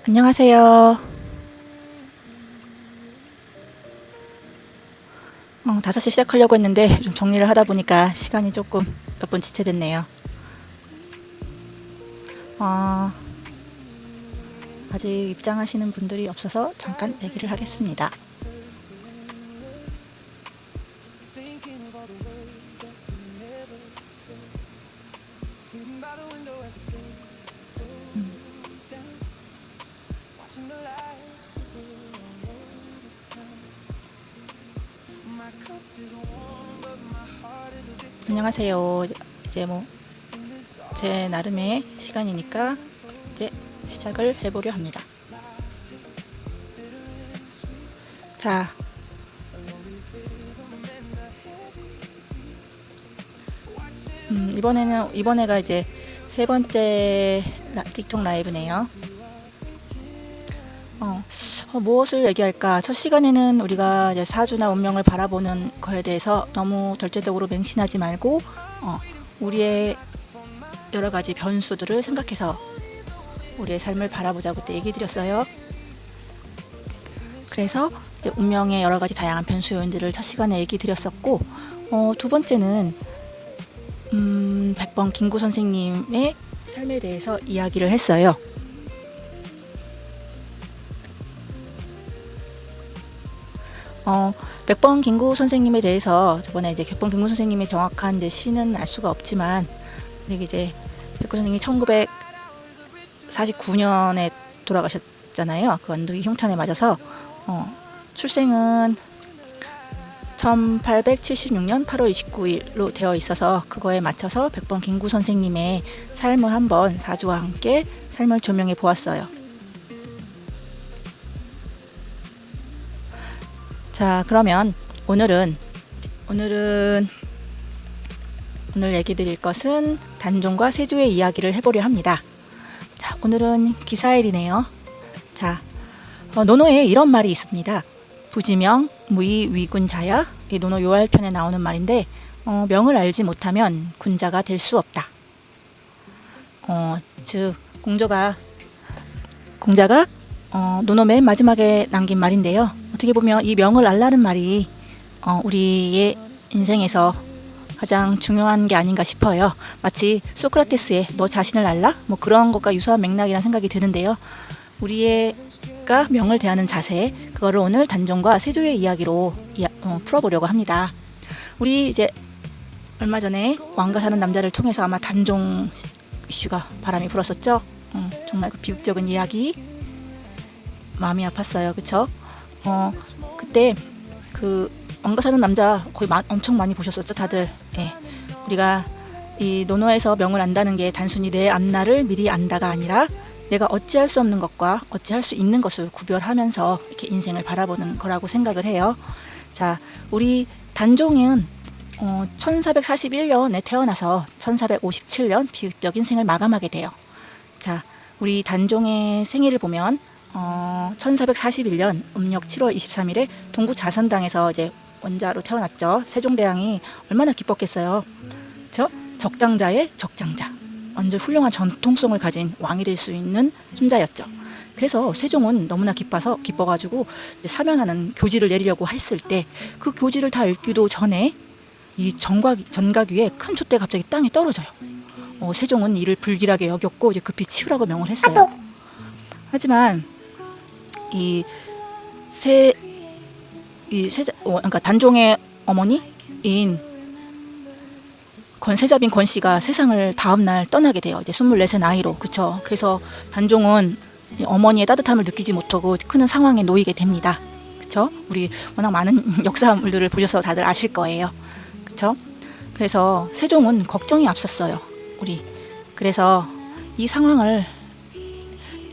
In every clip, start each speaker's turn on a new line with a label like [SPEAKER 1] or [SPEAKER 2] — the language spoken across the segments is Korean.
[SPEAKER 1] 안녕하세요. 5시 시작하려고 했는데 좀 정리를 하다 보니까 시간이 조금 몇 분 지체됐네요. 어, 아직 입장하시는 분들이 없어서 잠깐 얘기를 하겠습니다. 안녕하세요. 이제 제 나름의 시간이니까 이제 시작을 해보려 합니다. 자, 이번에가 이제 세 번째 틱톡 라이브네요. 무엇을 얘기할까? 첫 시간에는 우리가 이제 사주나 운명을 바라보는 거에 대해서 너무 절대적으로 맹신하지 말고 우리의 여러 가지 변수들을 생각해서 우리의 삶을 바라보자고 그때 얘기 드렸어요. 그래서 이제 운명의 여러 가지 다양한 변수 요인들을 첫 시간에 얘기 드렸었고, 두 번째는 백번 김구 선생님의 삶에 대해서 이야기를 했어요. 백번 김구 선생님에 대해서 저번에 이제 백번 김구 선생님의 정확한 이제 시는 알 수가 없지만, 이렇게 이제 백구 선생님이 1949년에 돌아가셨잖아요. 그 완두기 흉탄에 맞아서 출생은 1876년 8월 29일로 되어 있어서 그거에 맞춰서 백번 김구 선생님의 삶을 한번 사주와 함께 삶을 조명해 보았어요. 자, 그러면 오늘 얘기 드릴 것은 단종과 세조의 이야기를 해보려 합니다. 자, 오늘은 기사일이네요. 자, 논어에 이런 말이 있습니다. 부지명, 무의, 위군자야. 이 논어 요할편에 나오는 말인데, 명을 알지 못하면 군자가 될 수 없다. 즉 공자가 논어 맨 마지막에 남긴 말인데요. 어떻게 보면 이 명을 알라는 말이 우리의 인생에서 가장 중요한 게 아닌가 싶어요. 마치 소크라테스의 너 자신을 알라? 그런 것과 유사한 맥락이라는 생각이 드는데요. 우리가 명을 대하는 자세, 그거를 오늘 단종과 세조의 이야기로 풀어보려고 합니다. 우리 이제 얼마 전에 왕가 사는 남자를 통해서 아마 단종 이슈가 바람이 불었었죠. 정말 그 비극적인 이야기, 마음이 아팠어요. 그쵸? 그때 그 왕가 사는 남자 거의 엄청 많이 보셨었죠, 다들. 예. 우리가 이 논어에서 명을 안다는 게 단순히 내 앞날을 미리 안다가 아니라 내가 어찌할 수 없는 것과 어찌할 수 있는 것을 구별하면서 이렇게 인생을 바라보는 거라고 생각을 해요. 자, 우리 단종은 1441년에 태어나서 1457년 비극적인 생을 마감하게 돼요. 자, 우리 단종의 생일을 보면 1441년 음력 7월 23일에 동구 자선당에서 이제 원자로 태어났죠. 세종대왕이 얼마나 기뻤겠어요. 그렇죠? 적장자의 적장자. 완전 훌륭한 전통성을 가진 왕이 될 수 있는 손자였죠. 그래서 세종은 너무나 기뻐가지고 이제 사면하는 교지를 내리려고 했을 때 그 교지를 다 읽기도 전에 이 전각 위에 큰 촛대가 갑자기 땅에 떨어져요. 세종은 이를 불길하게 여겼고 이제 급히 치우라고 명을 했어요. 하지만 그러니까 단종의 어머니인 권세자빈 권씨가 세상을 다음날 떠나게 돼요. 이제 24세 나이로. 그쵸? 그래서 단종은 어머니의 따뜻함을 느끼지 못하고 큰 상황에 놓이게 됩니다. 그쵸? 우리 워낙 많은 역사물들을 보셔서 다들 아실 거예요. 그쵸? 그래서 세종은 걱정이 앞섰어요. 그래서 이 상황을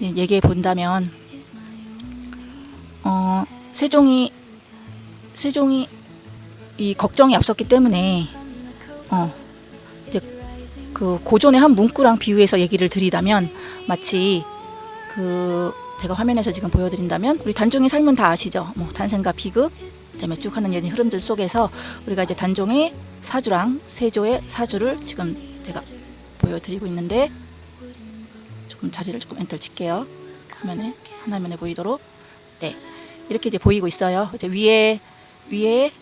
[SPEAKER 1] 얘기해 본다면, 세종이 이 걱정이 앞섰기 때문에 이제 그 고전의 한 문구랑 비유해서 얘기를 드리자면, 마치 제가 화면에서 지금 보여드린다면 우리 단종의 삶은 다 아시죠? 탄생과 비극, 그다음에 쭉 하는 흐름들 속에서 우리가 이제 단종의 사주랑 세조의 사주를 지금 제가 보여드리고 있는데, 조금 자리를 조금 엔터 칠게요. 화면에 보이도록 네, 이렇게 이제 보이고 있어요. 이제 위에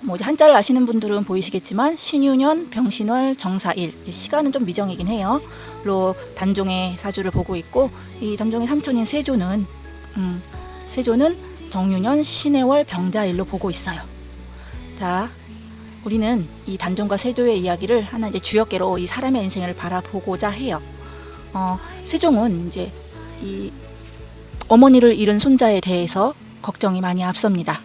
[SPEAKER 1] 뭐 이제 한자를 아시는 분들은 보이시겠지만 신유년, 병신월, 정사일, 시간은 좀 미정이긴 해요. 로 단종의 사주를 보고 있고, 이 단종의 삼촌인 세조는 정유년, 신해월, 병자일로 보고 있어요. 자, 우리는 이 단종과 세조의 이야기를 하나 이제 주역계로 이 사람의 인생을 바라보고자 해요. 세종은 이제 이 어머니를 잃은 손자에 대해서 걱정이 많이 앞섭니다.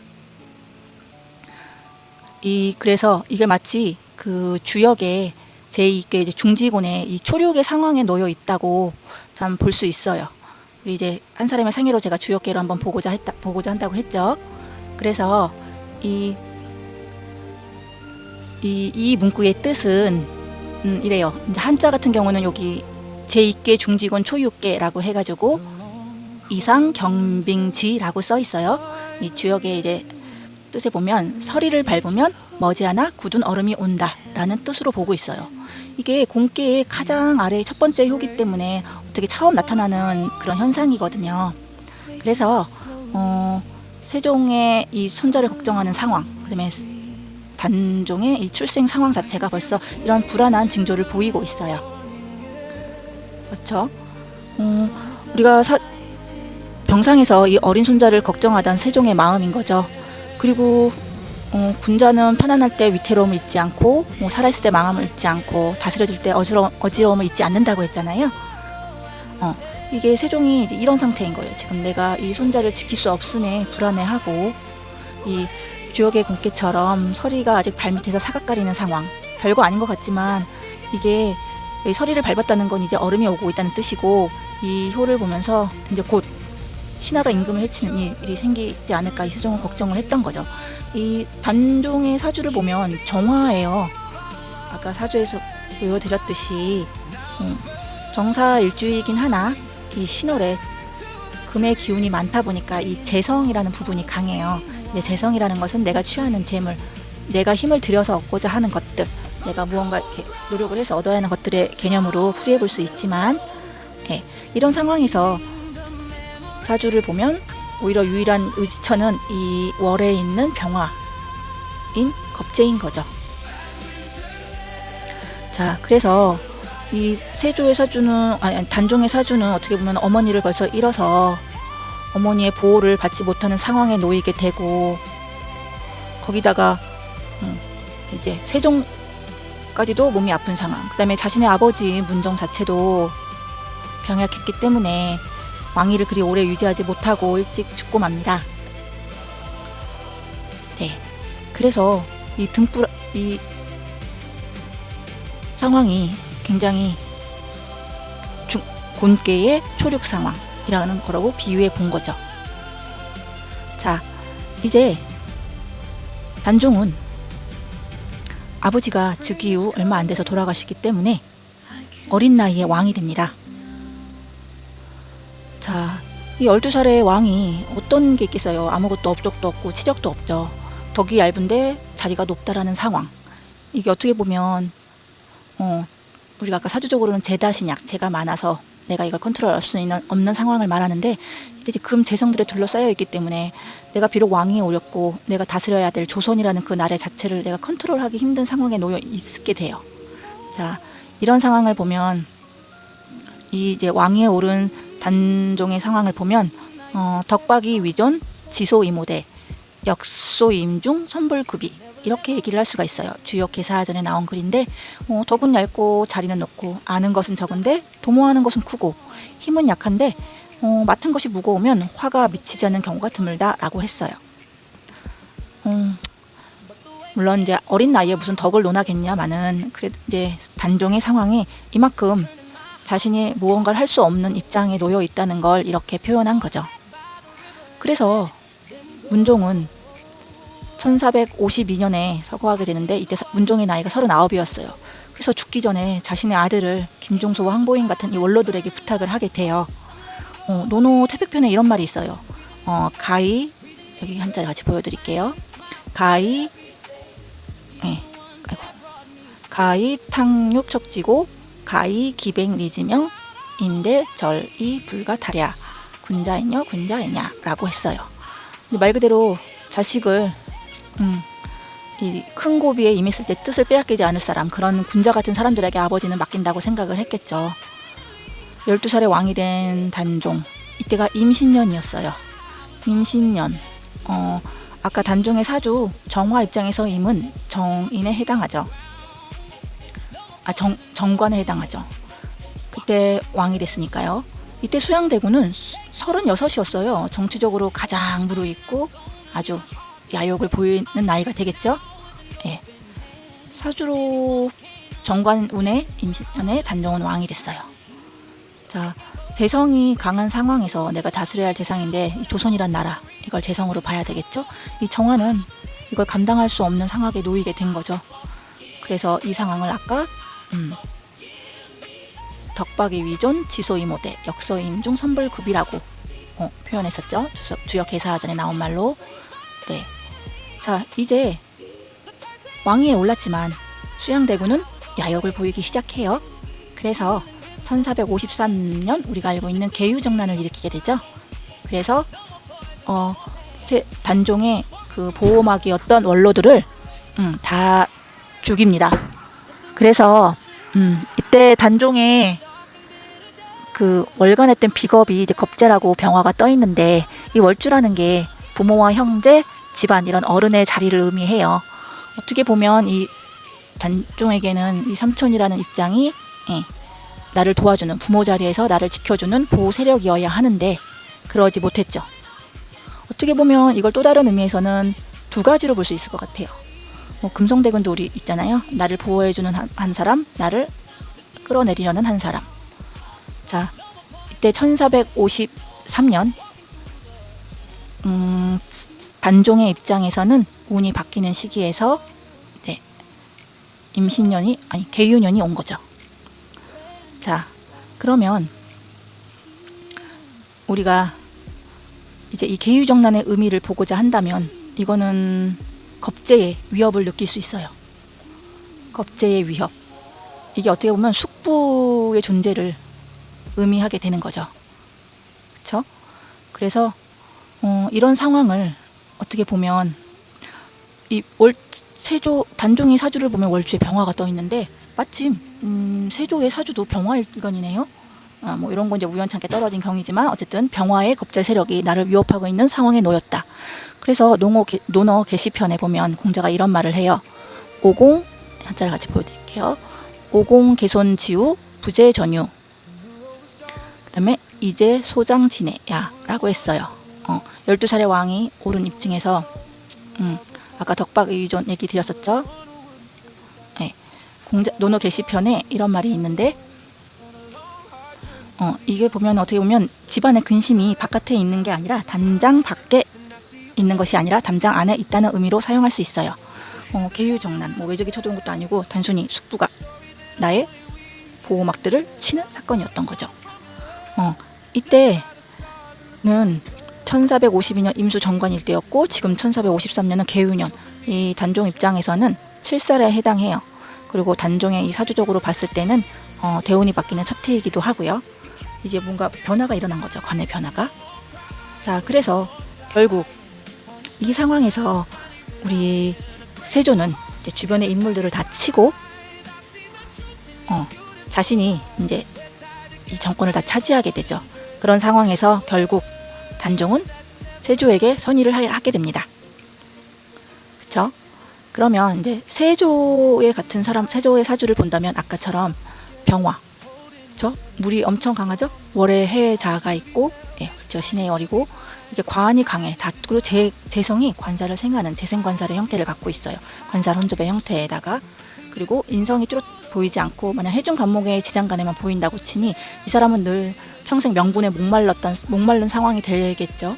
[SPEAKER 1] 그래서 이게 마치 그 주역의 제2계 이제 중지곤의 이 초류의 상황에 놓여 있다고 참 볼 수 있어요. 우리 이제 한 사람의 생애로 제가 주역계로 한번 보고자 한다고 했죠. 그래서 이 문구의 뜻은 이래요. 이제 한자 같은 경우는 여기 제2계 중지곤 초육계라고 해가지고 이상 경빙지라고 써 있어요. 이 주역의 이제 뜻에 보면 서리를 밟으면 머지않아 굳은 얼음이 온다라는 뜻으로 보고 있어요. 이게 공계의 가장 아래 첫 번째 효기 때문에 어떻게 처음 나타나는 그런 현상이거든요. 그래서 세종의 이 손자를 걱정하는 상황, 그다음에 단종의 이 출생 상황 자체가 벌써 이런 불안한 징조를 보이고 있어요. 그렇죠? 우리가 병상에서 이 어린 손자를 걱정하던 세종의 마음인 거죠. 그리고 군자는 편안할 때 위태로움을 잊지 않고, 살아있을 때 망함을 잊지 않고, 다스려질 때 어지러움을 잊지 않는다고 했잖아요. 이게 세종이 이제 이런 상태인 거예요. 지금 내가 이 손자를 지킬 수 없음에 불안해하고, 이 주역의 공께처럼 서리가 아직 발밑에서 사각거리는 상황, 별거 아닌 것 같지만 이게 서리를 밟았다는 건 이제 얼음이 오고 있다는 뜻이고, 이 효를 보면서 이제 곧 신하가 임금을 해치는 일이 생기지 않을까 이 세종은 걱정을 했던 거죠. 이 단종의 사주를 보면 정화예요. 아까 사주에서 보여드렸듯이 정사일주이긴 하나 이 신월에 금의 기운이 많다 보니까 이 재성이라는 부분이 강해요. 근데 재성이라는 것은 내가 취하는 재물, 내가 힘을 들여서 얻고자 하는 것들, 내가 무언가 이렇게 노력을 해서 얻어야 하는 것들의 개념으로 풀이해 볼 수 있지만, 이런 상황에서 사주를 보면 오히려 유일한 의지처는 이 월에 있는 병화인 겁재인 거죠. 자, 그래서 이 세조의 사주는 단종의 사주는 어떻게 보면 어머니를 벌써 잃어서 어머니의 보호를 받지 못하는 상황에 놓이게 되고, 거기다가 이제 세종까지도 몸이 아픈 상황, 그 다음에 자신의 아버지 문정 자체도 병약했기 때문에 왕위를 그리 오래 유지하지 못하고 일찍 죽고 맙니다. 네, 그래서 이 상황이 굉장히 곤괴의 초륙 상황이라는 거라고 비유해 본 거죠. 자, 이제 단종은 아버지가 즉위 후 얼마 안 돼서 돌아가시기 때문에 어린 나이에 왕이 됩니다. 자, 이 12살의 왕이 어떤 게 있겠어요? 아무것도 업적도 없고 치력도 없죠. 덕이 얇은데 자리가 높다라는 상황. 이게 어떻게 보면 우리가 아까 사주적으로는 재다신약, 재가 많아서 내가 이걸 컨트롤할 수 없는 상황을 말하는데, 이제 금 재성들에 둘러싸여 있기 때문에 내가 비록 왕위에 오렸고 내가 다스려야 될 조선이라는 그 나라 자체를 내가 컨트롤하기 힘든 상황에 놓여 있게 돼요. 자, 이런 상황을 보면 이제 왕위에 오른 단종의 상황을 보면 덕박이 위존, 지소이모대, 역소임중, 선불급이 이렇게 얘기를 할 수가 있어요. 주역 개사전에 나온 글인데, 덕은 얇고 자리는 높고 아는 것은 적은데 도모하는 것은 크고 힘은 약한데 맡은 것이 무거우면 화가 미치지 않는 경우가 드물다라고 했어요. 물론 이제 어린 나이에 무슨 덕을 논하겠냐마는, 그래도 이제 단종의 상황이 이만큼 자신이 무언가를 할 수 없는 입장에 놓여 있다는 걸 이렇게 표현한 거죠. 그래서 문종은 1452년에 서거하게 되는데, 이때 문종의 나이가 39이었어요. 그래서 죽기 전에 자신의 아들을 김종소와 황보인 같은 이 원로들에게 부탁을 하게 돼요. 노노 태백편에 이런 말이 있어요. 가히, 여기 한자를 같이 보여드릴게요. 가히 탕육 척지고 가히 기백 리지명 임대 절이 불가타랴 군자애녀 군자애냐라고 했어요. 근데 말 그대로 자식을 이 큰 고비에 임했을 때 뜻을 빼앗기지 않을 사람, 그런 군자 같은 사람들에게 아버지는 맡긴다고 생각을 했겠죠. 12살에 왕이 된 단종, 이때가 임신년이었어요. 임신년. 아까 단종의 사주 정화 입장에서 임은 정인에 해당하죠. 정관에 해당하죠. 그때 왕이 됐으니까요. 이때 수양대군은 36이었어요. 정치적으로 가장 무르익고 아주 야욕을 보이는 나이가 되겠죠. 예. 사주로 정관운에 임신년에 단종은 왕이 됐어요. 자, 재성이 강한 상황에서 내가 다스려야 할 대상인데, 이 조선이란 나라, 이걸 재성으로 봐야 되겠죠. 이 정화는 이걸 감당할 수 없는 상황에 놓이게 된 거죠. 그래서 이 상황을 아까 덕박이 위존 지소이모대 역서임중 선불급이라고 표현했었죠. 주역 개사전에 나온 말로. 네. 자, 이제 왕위에 올랐지만 수양대군은 야욕을 보이기 시작해요. 그래서 1453년 우리가 알고 있는 계유정난을 일으키게 되죠. 그래서 단종의 그 보호막이었던 원로들을 다 죽입니다. 그래서 이때 단종의 그 월간했던 비겁이 이제 겁제라고 병화가 떠 있는데, 이 월주라는 게 부모와 형제, 집안 이런 어른의 자리를 의미해요. 어떻게 보면 이 단종에게는 이 삼촌이라는 입장이 나를 도와주는, 부모 자리에서 나를 지켜주는 보호 세력이어야 하는데 그러지 못했죠. 어떻게 보면 이걸 또 다른 의미에서는 두 가지로 볼 수 있을 것 같아요. 금성대군도 우리 있잖아요. 나를 보호해주는 한 사람, 나를 끌어내리려는 한 사람. 자, 이때 1453년 단종의 입장에서는 운이 바뀌는 시기에서 계유년이 온 거죠. 자, 그러면 우리가 이제 이 계유정난의 의미를 보고자 한다면 이거는 겁제의 위협을 느낄 수 있어요. 겁제의 위협. 이게 어떻게 보면 숙부의 존재를 의미하게 되는 거죠. 그렇죠? 그래서 이런 상황을 어떻게 보면 이 세조 단종의 사주를 보면 월주에 병화가 떠 있는데, 마침 세조의 사주도 병화일간이네요. 뭐 이런 건 이제 우연찮게 떨어진 경이지만 어쨌든 병화의 겁제 세력이 나를 위협하고 있는 상황에 놓였다. 그래서 논어 계시편에 보면 공자가 이런 말을 해요. 오공, 한자를 같이 보여드릴게요. 오공 개손지우 부재전유, 그 다음에 이제 소장지내야 라고 했어요. 12살의 왕이 오른 입증에서 아까 덕박의존 얘기 드렸었죠. 네. 논어 계시편에 이런 말이 있는데, 이게 보면 어떻게 보면 집안의 근심이 바깥에 있는 게 아니라 단장 밖에 있는 것이 아니라 담장 안에 있다는 의미로 사용할 수 있어요. 계유정난, 뭐 외적이 쳐들어온 것도 아니고 단순히 숙부가 나의 보호막들을 치는 사건이었던 거죠. 이때는 1452년 임수 정관일 때였고, 지금 1453년은 계유년. 이 단종 입장에서는 7살에 해당해요. 그리고 단종의 이 사주적으로 봤을 때는 대운이 바뀌는 첫 해이기도 하고요. 이제 뭔가 변화가 일어난 거죠. 관의 변화가. 자, 그래서 결국 이 상황에서 우리 세조는 이제 주변의 인물들을 다 치고 자신이 이제 이 정권을 다 차지하게 되죠. 그런 상황에서 결국 단종은 세조에게 선의를 하게 됩니다. 그렇죠? 그러면 이제 세조의 같은 사람, 세조의 사주를 본다면 아까처럼 병화, 그렇죠? 물이 엄청 강하죠? 월에 해자가 있고, 저 신의 월이고, 이게 관이 강해. 그리고 재성이 관사를 생하는 재생관살의 형태를 갖고 있어요. 관살 혼접의 형태에다가, 그리고 인성이 뚜렷 보이지 않고 만약 해중 간목의 지장간에만 보인다고 치니 이 사람은 늘 평생 명분에 목마른 상황이 되겠죠.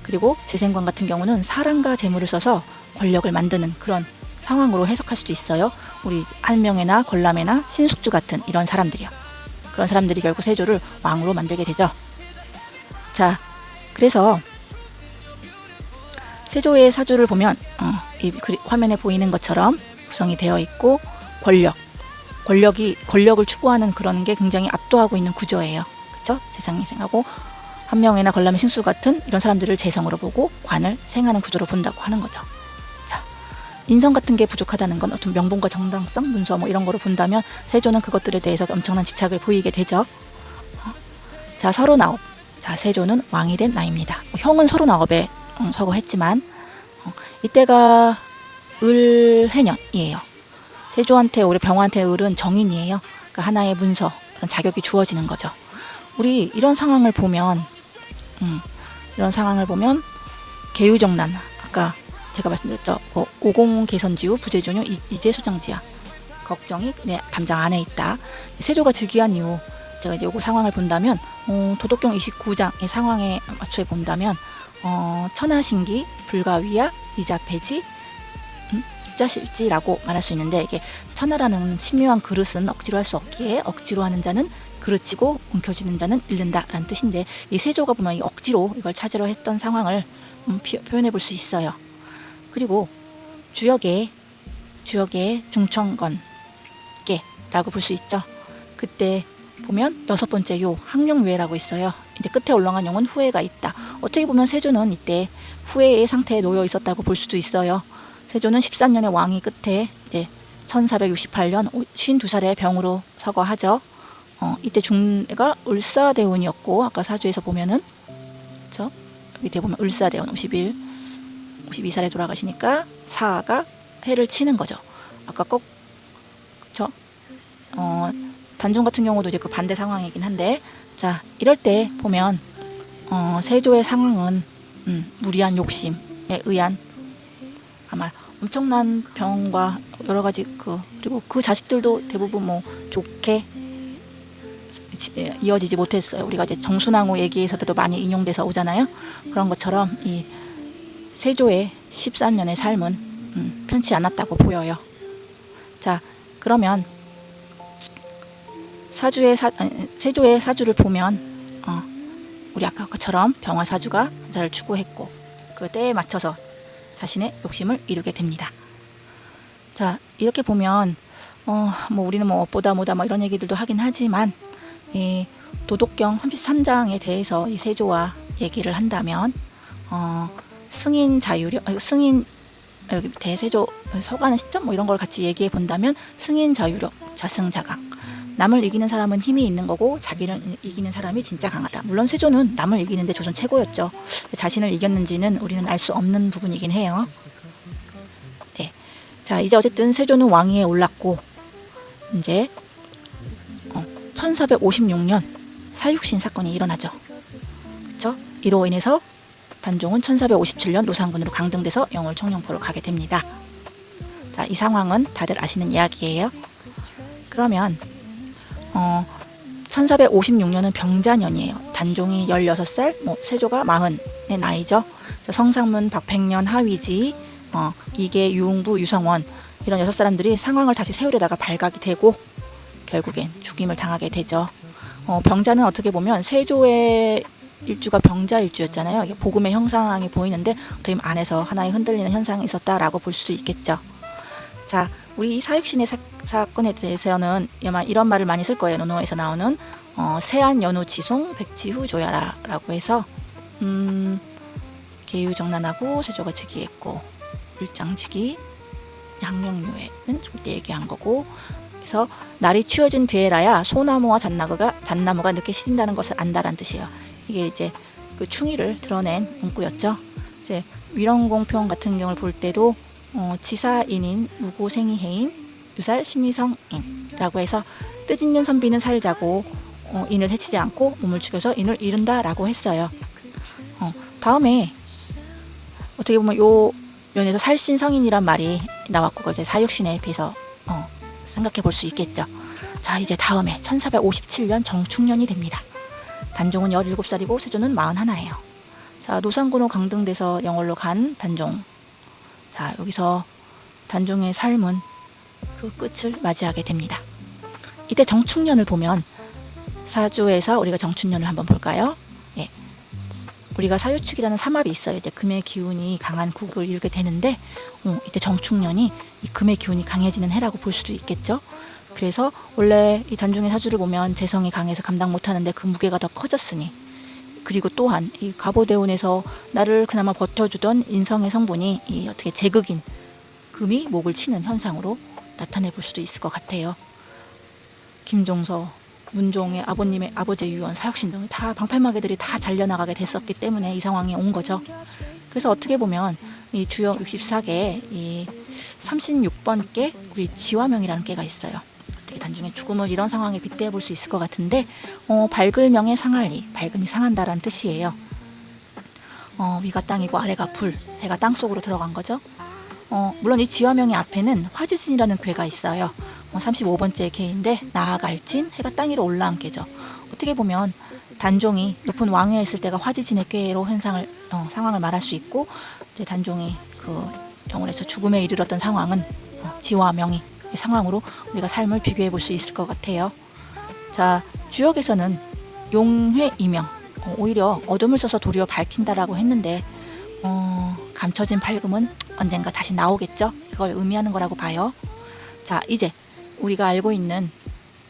[SPEAKER 1] 그리고 재생관 같은 경우는 사랑과 재물을 써서 권력을 만드는 그런 상황으로 해석할 수도 있어요. 우리 한명회나 걸람회나 신숙주 같은 이런 사람들이요. 그런 사람들이 결국 세조를 왕으로 만들게 되죠. 자, 그래서 세조의 사주를 보면 이 화면에 보이는 것처럼 구성이 되어 있고, 권력을 추구하는 그런 게 굉장히 압도하고 있는 구조예요. 그렇죠? 세상이 생하고 한명회나 걸라면 신수 같은 이런 사람들을 재성으로 보고 관을 생하는 구조로 본다고 하는 거죠. 자, 인성 같은 게 부족하다는 건 어떤 명분과 정당성, 문서 뭐 이런 거로 본다면 세조는 그것들에 대해서 엄청난 집착을 보이게 되죠. 자, 39. 자, 세조는 왕이 된 나이입니다. 형은 39에 서거했지만 이때가 을해년이에요. 세조한테 우리 병화한테 을은 정인이에요. 그러니까 하나의 문서, 그런 자격이 주어지는 거죠. 우리 이런 상황을 보면 계유정난, 아까 제가 말씀드렸죠. 오공개선지후 부재조뇨 이재수정지야. 걱정이 내 담장 안에 있다. 세조가 즉위한 이후 제가 이제 요거 상황을 본다면 도덕경 29장의 상황에 맞춰 본다면 천하신기, 불가위야, 이자폐지, 십자실지라고 말할 수 있는데, 이게 천하라는 신묘한 그릇은 억지로 할 수 없기에 억지로 하는 자는 그르치고 움켜쥐는 자는 잃는다라는 뜻인데, 이 세조가 보면 이 억지로 이걸 찾으려 했던 상황을 표현해 볼 수 있어요. 그리고 주역의 중천건계라고 볼 수 있죠. 그때 보면 6번째 요 항룡유해라고 있어요. 이제 끝에 올라간 용은 후해가 있다. 어떻게 보면 세조는 이때 후해의 상태에 놓여 있었다고 볼 수도 있어요. 세조는 13년의 왕위 끝에 이제 1468년 52살에 병으로 서거하죠. 이때 중가 을사대운이었고, 아까 사주에서 보면은 그렇죠? 여기 뒤에 보면 을사대운 52살에 돌아가시니까 사가 해를 치는 거죠. 아까 꼭 그렇죠? 단중 같은 경우도 이제 그 반대 상황이긴 한데, 자, 이럴 때 보면 세조의 상황은 무리한 욕심에 의한 아마 엄청난 병과 여러 가지 그리고 그 자식들도 대부분 뭐 좋게 이어지지 못했어요. 우리가 이제 정순왕후 얘기에서도 많이 인용돼서 오잖아요. 그런 것처럼 이 세조의 14년의 삶은 편치 않았다고 보여요. 자, 그러면 세조의 사주를 보면 우리 아까 것처럼 병화 사주가 자를 추구했고 그 때에 맞춰서 자신의 욕심을 이루게 됩니다. 자, 이렇게 보면 뭐 우리는 뭐 업보다 뭐다 뭐 이런 얘기들도 하긴 하지만 이 도덕경 33장에 대해서 이 세조와 얘기를 한다면 승인 자유력, 승인 여기 대세조 서가는 시점 뭐 이런 걸 같이 얘기해 본다면 승인 자유력, 자승자강. 남을 이기는 사람은 힘이 있는 거고 자기를 이기는 사람이 진짜 강하다. 물론 세조는 남을 이기는데 조선 최고였죠. 자신을 이겼는지는 우리는 알 수 없는 부분이긴 해요. 네, 자, 이제 어쨌든 세조는 왕위에 올랐고 이제 1456년 사육신 사건이 일어나죠. 그렇죠? 이로 인해서 단종은 1457년 노상군으로 강등돼서 영월 청룡포로 가게 됩니다. 자, 이 상황은 다들 아시는 이야기예요. 그러면 1456년은 병자년이에요. 단종이 16살, 뭐 세조가 40의 나이죠. 성상문, 박팽년, 하위지, 이계, 유웅부, 유성원 이런 6사람들이 상황을 다시 세우려다가 발각이 되고 결국엔 죽임을 당하게 되죠. 병자는 어떻게 보면 세조의 일주가 병자 일주였잖아요. 이게 복음의 형상이 보이는데 어떻게 보면 안에서 하나의 흔들리는 현상이 있었다라고 볼 수도 있겠죠. 자, 우리 이 사육신의 사건에 대해서는 아마 이런 말을 많이 쓸 거예요. 논어에서 나오는 세안 연우 지송 백지후 조야라라고 해서 계유정난하고 세조가 즉위했고 일장직이 항명유해는 그때 얘기한 거고, 그래서 날이 추워진 뒤에라야 소나무와 잣나무가 늦게 시든다는 것을 안다라는 뜻이에요. 이게 이제 그 충의를 드러낸 문구였죠. 이제 위령공평 같은 경우를 볼 때도 지사인인 무구생이해인 유살 신이성인라고 해서 뜻있는 선비는 살자고 인을 해치지 않고 몸을 죽여서 인을 이룬다라고 했어요. 다음에 어떻게 보면 요 면에서 살신성인이란 말이 나왔고 그걸 이제 사육신에 비해서 생각해 볼 수 있겠죠. 자, 이제 다음에 1457년 정축년이 됩니다. 단종은 17살이고 세조는 41예요. 자, 노상군으로 강등돼서 영월로 간 단종. 자, 여기서 단종의 삶은 그 끝을 맞이하게 됩니다. 이때 정축년을 보면 사주에서 우리가 정축년을 한번 볼까요? 예. 우리가 사유축이라는 삼합이 있어요. 이제 금의 기운이 강한 국을 이루게 되는데 이때 정축년이 이 금의 기운이 강해지는 해라고 볼 수도 있겠죠. 그래서 원래 이 단종의 사주를 보면 재성이 강해서 감당 못하는데 그 무게가 더 커졌으니 그리고 또한 이 가보대운에서 나를 그나마 버텨주던 인성의 성분이 이 어떻게 제극인 금이 목을 치는 현상으로 나타내 볼 수도 있을 것 같아요. 김종서, 문종의 아버님의 아버지의 유언, 사육신 등이 다 방패마개들이 다 잘려나가게 됐었기 때문에 이 상황이 온 거죠. 그래서 어떻게 보면 이 주역 64개에 이 36번께 우리 지화명이라는 깨가 있어요. 어떻게 단중에 죽음을 이런 상황에 빗대어 볼 수 있을 것 같은데 밝을명의 상할리, 밝음이 상한다라는 뜻이에요. 위가 땅이고 아래가 불, 해가 땅 속으로 들어간 거죠. 물론 이 지화명의 앞에는 화지진이라는 괴가 있어요. 35번째 괴인데 나아갈진, 해가 땅 위로 올라온 괴죠. 어떻게 보면 단종이 높은 왕위에 있을 때가 화지진의 괴로 상황을 말할 수 있고, 이제 단종이 그 영혼에서 죽음에 이르렀던 상황은 지화명의 상황으로 우리가 삶을 비교해 볼 수 있을 것 같아요. 자, 주역에서는 용회이명, 오히려 어둠을 써서 도리어 밝힌다라고 했는데 감춰진 밝음은 언젠가 다시 나오겠죠. 그걸 의미하는 거라고 봐요. 자, 이제 우리가 알고 있는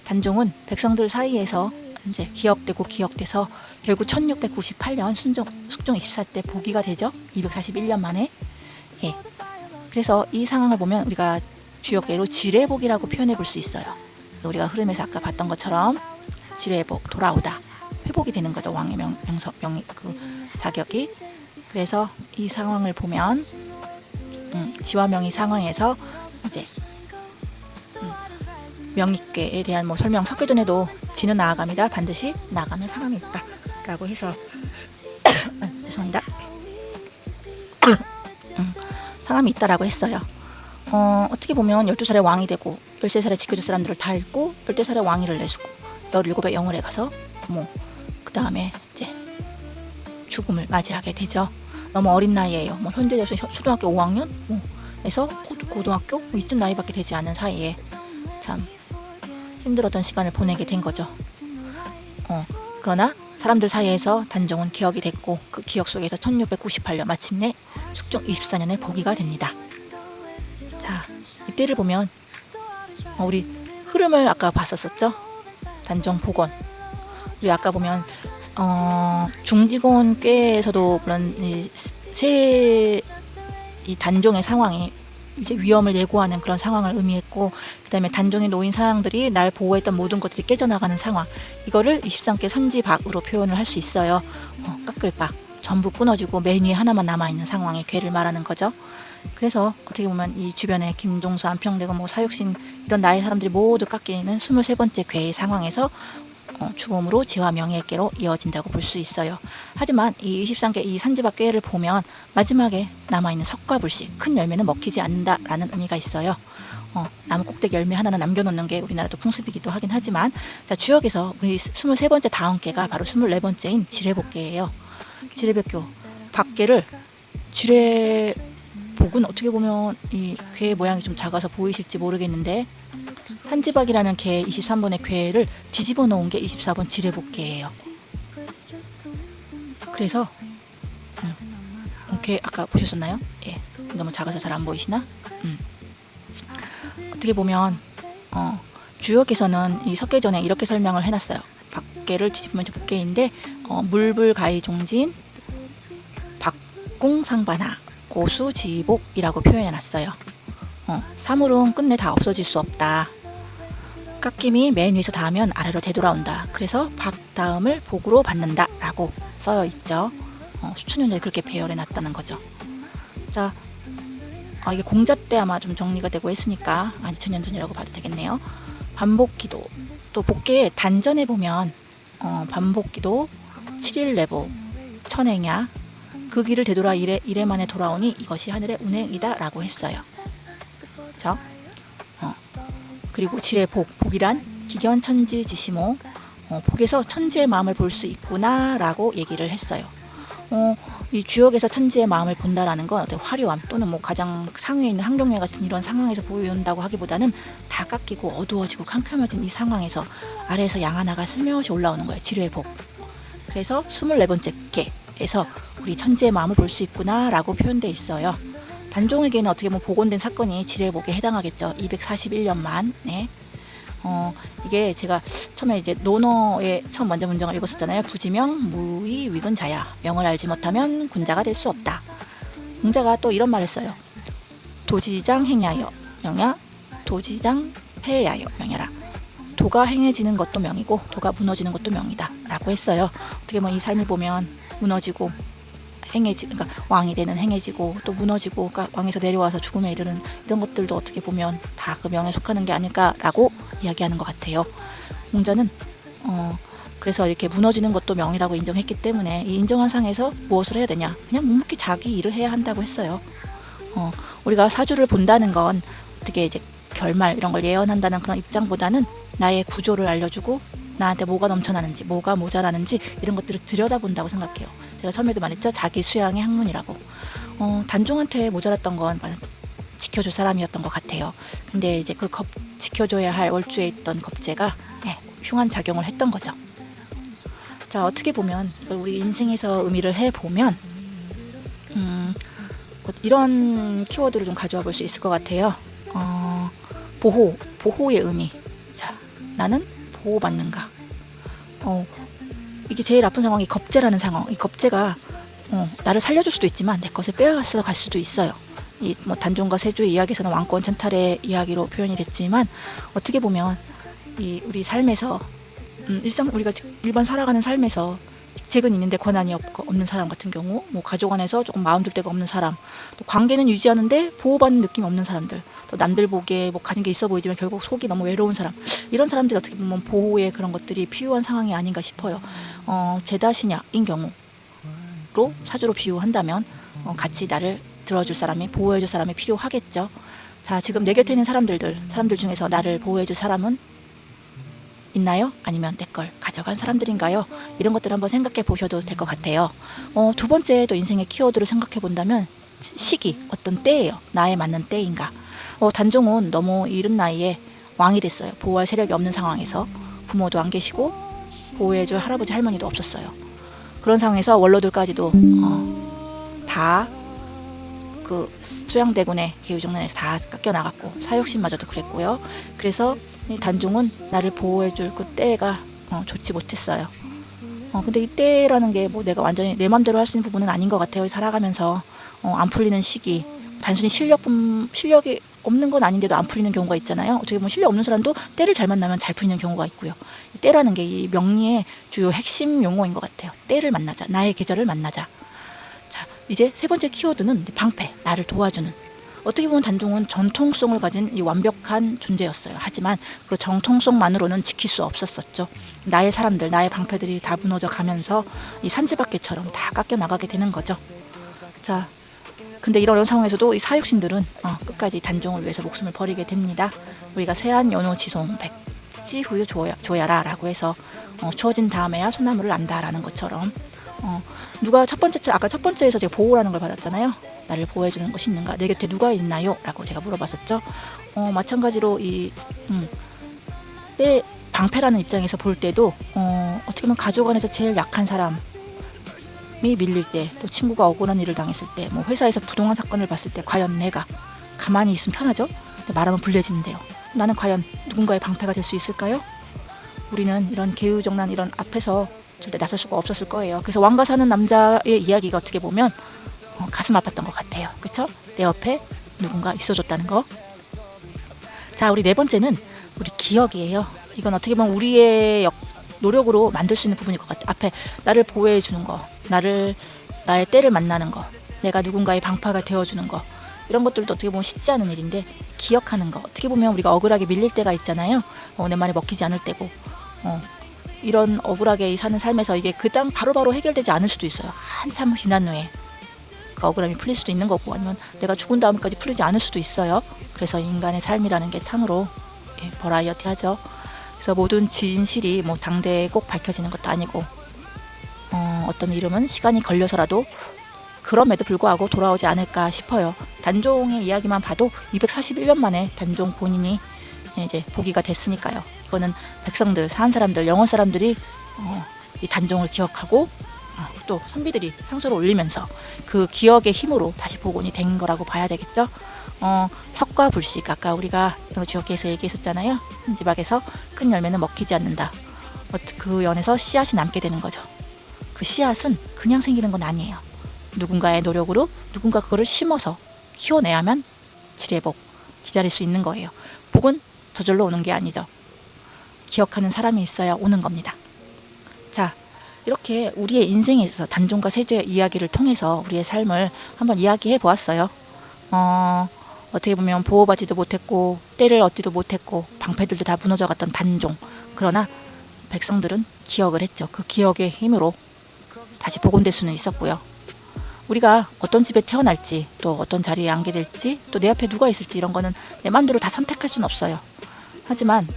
[SPEAKER 1] 단종은 백성들 사이에서 이제 기억돼서 결국 1698년 숙종 24대 복위가 되죠. 241년 만에. 예. 그래서 이 상황을 보면 우리가 주역계로 지례복이라고 표현해 볼 수 있어요. 우리가 흐름에서 아까 봤던 것처럼 지례복, 돌아오다, 회복이 되는 거죠. 왕의 자격이. 그래서 이 상황을 보면 지화명의 상황에서 이제 명익괴에 대한 설명 석계전에도 지는 나아갑니다. 반드시 나아가면 상함이 있다 라고 해서 죄송합니다. 상함이 있다라고 했어요. 어떻게 보면 12살에 왕이 되고 13살에 지켜줄 사람들을 다 잃고 14살에 왕위를 내주고 17의 영월에 가서 그 다음에 이제 죽음을 맞이하게 되죠. 너무 어린 나이에요. 현대에서 초등학교 5학년 에서 고등학교 이쯤 나이밖에 되지 않은 사이에 참 힘들었던 시간을 보내게 된 거죠. 그러나 사람들 사이에서 단종은 기억이 됐고 그 기억 속에서 1698년 마침내 숙종 24년에 복위가 됩니다. 자, 이때를 보면 우리 흐름을 아까 봤었죠. 단종 복원. 우리 아까 보면 중직원 꾀에서도 물론 이 단종의 상황이 이제 위험을 예고하는 그런 상황을 의미했고, 그다음에 단종에 놓인 사항들이 날 보호했던 모든 것들이 깨져나가는 상황, 이거를 23개 선지박으로 표현을 할 수 있어요. 깎을박 전부 끊어지고 맨 위에 하나만 남아있는 상황의 괴를 말하는 거죠. 그래서 어떻게 보면 이 주변에 김종서, 안평대고 사육신 이런 나의 사람들이 모두 깎이는 23번째 괴의 상황에서 죽음으로 지화 명예의 꾀로 이어진다고 볼 수 있어요. 하지만 이 23개 이 산지박 꾀를 보면 마지막에 남아있는 석과 불씨, 큰 열매는 먹히지 않는다라는 의미가 있어요. 나무 꼭대기 열매 하나는 남겨놓는 게 우리나라도 풍습이기도 하긴 하지만, 자, 주역에서 우리 23번째 다음 꾀가 바로 24번째인 지례복괴예요. 지례복교 박괴를 지례복은 어떻게 보면 이 괴의 모양이 좀 작아서 보이실지 모르겠는데, 산지박이라는 개 23번의 괴를 뒤집어 놓은 게 24번 지례복괴예요. 그래서 개 아까 보셨었나요? 예, 너무 작아서 잘 안 보이시나? 어떻게 보면 주역에서는 이 석계전에 이렇게 설명을 해놨어요. 박괴를 뒤집으면 복괴인데 물불가이종진 박궁상반하 고수지복이라고 표현해놨어요. 사물은 끝내 다 없어질 수 없다. 깎임이 맨 위에서 닿으면 아래로 되돌아온다. 그래서 박 다음을 복으로 받는다 라고 써여 있죠. 수천 년 전에 그렇게 배열해놨다는 거죠. 자, 이게 공자 때 아마 좀 정리가 되고 했으니까 2000년 전이라고 봐도 되겠네요. 반복기도, 또 복계의 단전에 보면 반복기도 7일 내복 천행야 그 길을 되돌아 이래 만에 돌아오니 이것이 하늘의 운행이다 라고 했어요. 그렇죠? 그리고 지례복, 복이란 기견천지지시모, 복에서 천지의 마음을 볼 수 있구나 라고 얘기를 했어요. 이 주역에서 천지의 마음을 본다라는 건 어떤 화려함 또는 가장 상위에 있는 한경회 같은 이런 상황에서 보인다고 하기보다는 다 깎이고 어두워지고 캄캄해진 이 상황에서 아래에서 양 하나가 슬며시 올라오는 거예요. 지례복. 그래서 24번째 개에서 우리 천지의 마음을 볼 수 있구나 라고 표현되어 있어요. 단종에게는 어떻게 보면 복원된 사건이 지례복에 해당하겠죠. 241년 만에 이게 제가 처음에 이제 논어의 처음 먼저 문장을 읽었었잖아요. 부지명, 무의, 위근자야. 명을 알지 못하면 군자가 될 수 없다. 공자가 또 이런 말을 써요. 도지장 행야여 명야, 도지장 폐야여 명야라. 도가 행해지는 것도 명이고 도가 무너지는 것도 명이다 라고 했어요. 어떻게 보면 이 삶을 보면 무너지고 그러니까 왕이 되는 행해지고 또 무너지고, 그러니까 왕에서 내려와서 죽음에 이르는 이런 것들도 어떻게 보면 다 그 명에 속하는 게 아닐까라고 이야기하는 것 같아요. 공자는 그래서 이렇게 무너지는 것도 명이라고 인정했기 때문에 이 인정한 상에서 무엇을 해야 되냐? 그냥 묵묵히 자기 일을 해야 한다고 했어요. 우리가 사주를 본다는 건 어떻게 이제 결말 이런 걸 예언한다는 그런 입장보다는 나의 구조를 알려주고 나한테 뭐가 넘쳐나는지 뭐가 모자라는지 이런 것들을 들여다본다고 생각해요. 제가 처음에도 말했죠. 자기 수양의 학문이라고. 단종한테 모자랐던 건 지켜줄 사람이었던 것 같아요. 근데 이제 그 지켜줘야 할 월주에 있던 겁재가 흉한 작용을 했던 거죠. 자, 어떻게 보면 이걸 우리 인생에서 의미를 해보면 이런 키워드를 좀 가져와 볼 수 있을 것 같아요. 보호의 의미. 자, 나는 보호받는가. 이게 제일 아픈 상황이 겁재라는 상황. 이 겁재가 나를 살려줄 수도 있지만 내 것을 빼앗아 갈 수도 있어요. 이 단종과 세조의 이야기에서는 왕권 찬탈의 이야기로 표현이 됐지만 어떻게 보면 이 우리 삶에서 우리가 일반 살아가는 삶에서 직책은 있는데 권한이 없는 사람 같은 경우, 가족 안에서 조금 마음 둘 데가 없는 사람, 또 관계는 유지하는데 보호받는 느낌이 없는 사람들, 또 남들 보기에 가진 게 있어 보이지만 결국 속이 너무 외로운 사람, 이런 사람들이 어떻게 보면 보호의 그런 것들이 필요한 상황이 아닌가 싶어요. 제다신약인 경우로 사주로 비유한다면 같이 나를 들어줄 사람이, 보호해줄 사람이 필요하겠죠. 자, 지금 내 곁에 있는 사람들 중에서 나를 보호해줄 사람은 있나요? 아니면 내 걸 가져간 사람들인가요? 이런 것들 한번 생각해 보셔도 될 것 같아요. 두 번째 또 인생의 키워드를 생각해 본다면 시기, 어떤 때예요. 나에 맞는 때인가. 단종은 너무 이른 나이에 왕이 됐어요. 보호할 세력이 없는 상황에서 부모도 안 계시고 보호해줄 할아버지 할머니도 없었어요. 그런 상황에서 원로들까지도 다 그 수양대군의 계유정난에서 다 깎여나갔고 사육신마저도 그랬고요. 그래서 이 단종은 나를 보호해줄 그 때가 좋지 못했어요. 근데 이 때라는 게 내가 완전히 내 맘대로 할 수 있는 부분은 아닌 것 같아요. 살아가면서 안 풀리는 시기, 단순히 실력이 없는 건 아닌데도 안 풀리는 경우가 있잖아요. 어떻게 보면 실력 없는 사람도 때를 잘 만나면 잘 풀리는 경우가 있고요. 이 때라는 게 이 명리의 주요 핵심 용어인 것 같아요. 때를 만나자, 나의 계절을 만나자. 자, 이제 세 번째 키워드는 방패, 나를 도와주는. 어떻게 보면 단종은 전통성을 가진 이 완벽한 존재였어요. 하지만 그 정통성만으로는 지킬 수 없었었죠. 나의 사람들, 나의 방패들이 다 무너져 가면서 이 산지밖에처럼 다 깎여 나가게 되는 거죠. 자, 근데 이런 상황에서도 이 사육신들은 끝까지 단종을 위해서 목숨을 버리게 됩니다. 우리가 세안 연호 지송 백지 후유 조야라 라고 해서 추워진 다음에야 소나무를 안다라는 것처럼 누가 아까 첫 번째에서 제가 보호라는 걸 받았잖아요. 나를 보호해주는 것이 있는가? 내 곁에 누가 있나요? 라고 제가 물어봤었죠. 마찬가지로 내 방패라는 입장에서 볼 때도 어떻게 보면 가족 안에서 제일 약한 사람이 밀릴 때, 또 친구가 억울한 일을 당했을 때, 회사에서 부동산 사건을 봤을 때 과연 내가 가만히 있으면 편하죠? 근데 말하면 불리해지는데요. 나는 과연 누군가의 방패가 될 수 있을까요? 우리는 이런 계유정난 이런 앞에서 절대 나설 수가 없었을 거예요. 그래서 왕가 사는 남자의 이야기가 어떻게 보면 가슴 아팠던 것 같아요. 그렇죠? 내 옆에 누군가 있어줬다는 거. 자, 우리 네 번째는 우리 기억이에요. 이건 어떻게 보면 우리의 노력으로 만들 수 있는 부분일 것 같아요. 앞에 나를 보호해 주는 거, 나의 때를 만나는 거, 내가 누군가의 방파가 되어주는 거, 이런 것들도 어떻게 보면 쉽지 않은 일인데 기억하는 거. 어떻게 보면 우리가 억울하게 밀릴 때가 있잖아요. 내 말이 먹히지 않을 때고 이런 억울하게 사는 삶에서 이게 그당 바로바로 해결되지 않을 수도 있어요. 한참 지난 후에 그 억울함이 풀릴 수도 있는 거고, 아니면 내가 죽은 다음까지 풀리지 않을 수도 있어요. 그래서 인간의 삶이라는 게 참으로 버라이어티하죠. 그래서 모든 진실이 당대에 꼭 밝혀지는 것도 아니고 어떤 이름은 시간이 걸려서라도 그럼에도 불구하고 돌아오지 않을까 싶어요. 단종의 이야기만 봐도 241년 만에 단종 본인이 이제 복위가 됐으니까요. 이거는 백성들, 산 사람들, 영원 사람들이 이 단종을 기억하고 또 선비들이 상소를 올리면서 그 기억의 힘으로 다시 복원이 된 거라고 봐야 되겠죠. 석과 불식, 아까 우리가 주역기에서 얘기했었잖아요. 한지박에서 큰 열매는 먹히지 않는다. 그 연에서 씨앗이 남게 되는 거죠. 그 씨앗은 그냥 생기는 건 아니에요. 누군가의 노력으로 누군가 그거를 심어서 키워내야만 지혜복 기다릴 수 있는 거예요. 복은 저절로 오는 게 아니죠. 기억하는 사람이 있어야 오는 겁니다. 자, 이렇게 우리의 인생에 있어서 단종과 세조의 이야기를 통해서 우리의 삶을 한번 이야기해 보았어요. 어떻게 보면 보호받지도 못했고 때를 얻지도 못했고 방패들도 다 무너져갔던 단종. 그러나 백성들은 기억을 했죠. 그 기억의 힘으로 다시 복원될 수는 있었고요. 우리가 어떤 집에 태어날지, 또 어떤 자리에 앉게 될지, 또 내 앞에 누가 있을지 이런 거는 내 마음대로 다 선택할 수는 없어요. 하지만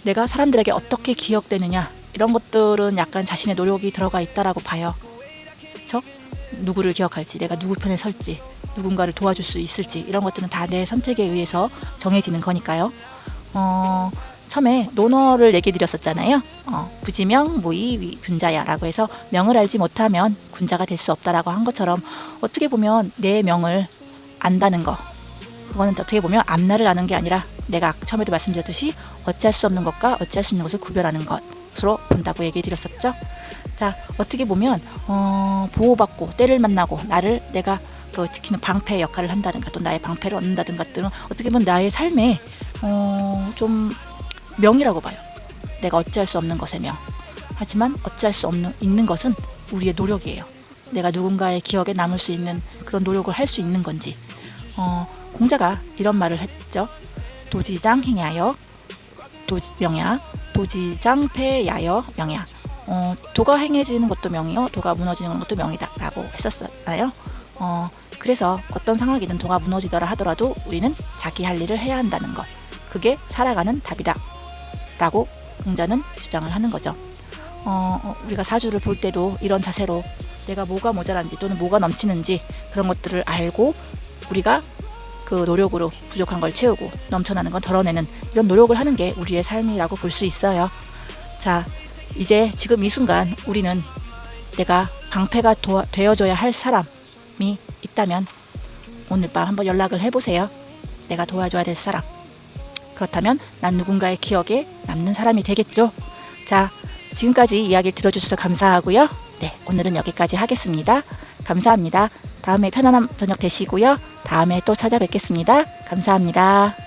[SPEAKER 1] 내가 사람들에게 어떻게 기억되느냐 이런 것들은 약간 자신의 노력이 들어가 있다라고 봐요. 그렇죠? 누구를 기억할지, 내가 누구 편에 설지, 누군가를 도와줄 수 있을지 이런 것들은 다 내 선택에 의해서 정해지는 거니까요. 처음에 논어를 얘기 드렸었잖아요. 부지명, 무의, 군자야라고 해서 명을 알지 못하면 군자가 될 수 없다라고 한 것처럼 어떻게 보면 내 명을 안다는 거, 그거는 어떻게 보면 앞날을 아는 게 아니라 내가 처음에도 말씀드렸듯이 어찌할 수 없는 것과 어찌할 수 있는 것을 구별하는 것으로 본다고 얘기 드렸었죠. 자, 어떻게 보면 보호받고 때를 만나고 나를 내가 지키는 방패 역할을 한다든가 또 나의 방패를 얻는다든가 등은 어떻게 보면 나의 삶에 좀 명이라고 봐요. 내가 어찌할 수 없는 것의 명. 하지만 어찌할 수 있는 것은 우리의 노력이에요. 내가 누군가의 기억에 남을 수 있는 그런 노력을 할 수 있는 건지. 공자가 이런 말을 했죠. 도지장 행야여 명야, 도지장 패야여 명야. 도가 행해지는 것도 명이요, 도가 무너지는 것도 명이다 라고 했었잖아요. 그래서 어떤 상황이든 도가 무너지더라 하더라도 우리는 자기 할 일을 해야 한다는 것, 그게 살아가는 답이다 라고 공자는 주장을 하는 거죠. 우리가 사주를 볼 때도 이런 자세로 내가 뭐가 모자란지 또는 뭐가 넘치는지 그런 것들을 알고 우리가 그 노력으로 부족한 걸 채우고 넘쳐나는 건 덜어내는 이런 노력을 하는 게 우리의 삶이라고 볼 수 있어요. 자, 이제 지금 이 순간 우리는 내가 방패가 되어줘야 할 사람이 있다면 오늘 밤 한번 연락을 해보세요. 내가 도와줘야 될 사람. 그렇다면 난 누군가의 기억에 남는 사람이 되겠죠. 자, 지금까지 이야기를 들어주셔서 감사하고요. 네, 오늘은 여기까지 하겠습니다. 감사합니다. 다음에 편안한 저녁 되시고요. 다음에 또 찾아뵙겠습니다. 감사합니다.